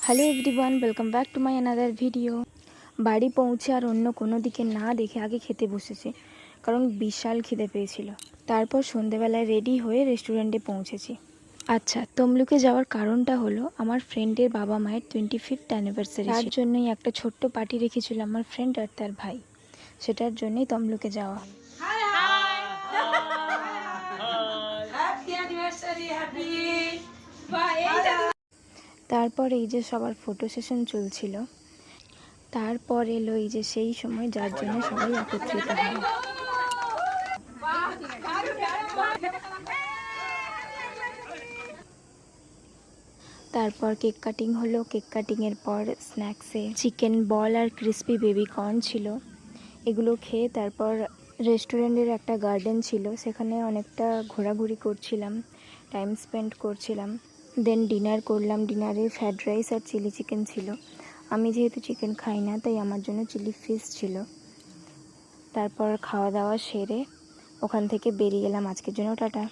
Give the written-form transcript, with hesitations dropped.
Hello everyone, welcome back to my another video. বাড়ি পৌঁছে আর অন্য কোনো দিকে না দেখে আগে খেতে বসেছি, কারণ বিশাল খিদে পেয়েছিল। তারপর সন্ধেবেলায় রেডি হয়ে রেস্টুরেন্টে পৌঁছেছি। আচ্ছা, তমলুকে যাওয়ার কারণটা হলো আমার ফ্রেন্ডের বাবা মায়ের 25th অ্যানিভার্সারি, তার জন্যই একটা ছোট্ট পার্টি রেখেছিল আমার ফ্রেন্ড আর তার ভাই। সেটার জন্যই তমলুকে যাওয়া। তারপর এই যে সবার ফটো সেশন চলছিল। তারপর এলো এই যে সেই সময় যার জন্য সবাই একত্রিত হয়। তারপর কেক কাটিং হলো। কেক কাটিংয়ের পর স্ন্যাক্সে চিকেন বল আর ক্রিস্পি বেবি কর্ন ছিল। এগুলো খেয়ে তারপর রেস্টুরেন্টের একটা গার্ডেন ছিল, সেখানে অনেকটা ঘোরাঘুরি করছিলাম, টাইম স্পেন্ড করছিলাম। দেন ডিনার করলাম। ডিনারে ফ্রায়েড রাইস আর চিলি চিকেন ছিল। আমি যেহেতু চিকেন খাই না, তাই আমার জন্য চিলি ফিশ ছিল। তারপর খাওয়া দাওয়া সেরে ওখান থেকে বেরিয়ে গেলাম আজকের জন্য। টাটা।